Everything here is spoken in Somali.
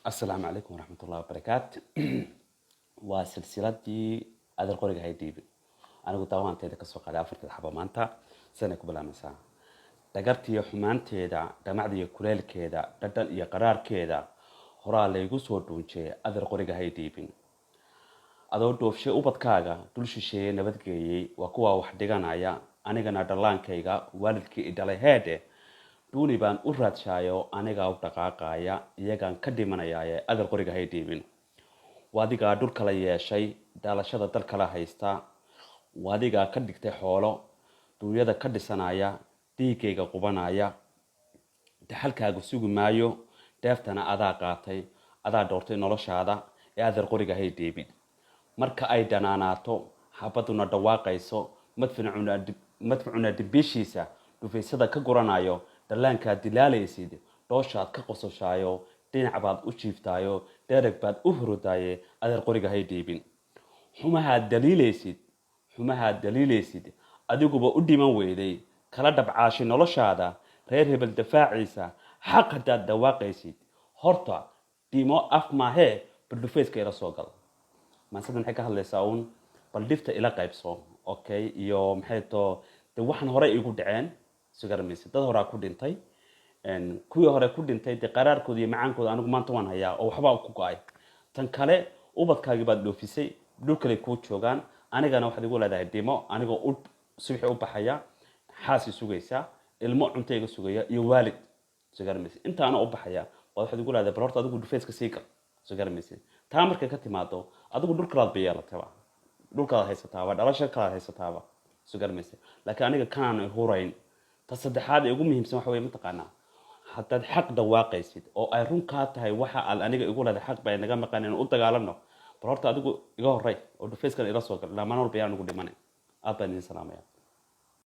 السلام عليكم ورحمة الله وبركاته. وسلسلتي هذا القرية هاي ديبي. أنا قلت أوان تيدا كسوق على أفريقيا الحبة مانتا سنة قبل مساء. دقرتي يا حمان تيدا دمعدي يا كلال كيدا ددل يا قرار كيدا هرا اللي يقصور دونشي هذا القرية هاي ديبين. adoo dhoofshay ubadkaaga dul shisheeye nabadgeeyey waa kuwa wax dhiganaya anigana dhallaankayga waalidkii i dhalay heedhe duuni baan u raadshayo anigaa u dhaqaaqaya iyagaan ka dhimanayaaye adal qoriga hay dhiibin waadigaa dhul kala yeeshay daalashada dal kala haysta waadigaa ka dhigtay xoolo duunyada ka dhisanaya dhiigayga qubanaya daxalkaagu sugi maayo deeftana adaa qaatay adaa dhowrtay noloshaada ee adal qoriga hay dhiibin marka ay dhanaanaato xabaduna dhawaaqayso madfucuna dibishiisa dhufaysada ka guranayo dhallaankaad dilaalaysid dhooshaad ka qososhayo dhinac baad u jiiftaayo dhereg baad u hurudaaye adeer qoriga hay dhiibin xumahaad daliilaysid adiguba u dhiman weyday kala dhabcaashi noloshaada reer hebel dafaaciisa xaq haddaad dhawaaqaysid horta dhimo af maahee baldhufayska ila soo gal maansadan waxay ka hadlaysaa uun bal dhifta ila qaybso okay iyo maxay too de waxaan hore igu dhaceen sugarmaysa dad horaa ku dhintay kuwii hore ku dhintay de qaraarkooda iyo macaankooda anigu maanta waan hayaa oo waxba ku go'ay tan kale ubadkaagii baad dhoofisay dhul kale kuu joogaan anigana waxaad igu leedahay dhimo anigoo subaxi u baxaya xaasi sugaysa ilmo cunto iga sugaya iyo waalid sugarmaysa intaana u baxaya waxaad igu leedahay bal horta adigu dhufayska sii gal sugarmaysa taa markay ka timaado adigu dhulkalaad beelataba dhulkalaad haysataaba dhalasho kalaad haysataaba sugarmaysa laakiin aniga kanaan hurayn ta saddexaad ee ugu muhiimsan waxa weeye mataqaanaa haddaad xaq dhawaaqaysid oo ay run kaa tahay waxa aad aniga igu leedahay xaq bay naga maqan in u dagaalano bal horta adigu iga horey oo dhufayskan ila soo gal dhamaan walba yaan ugu dhimanay aad baan idin salaamaya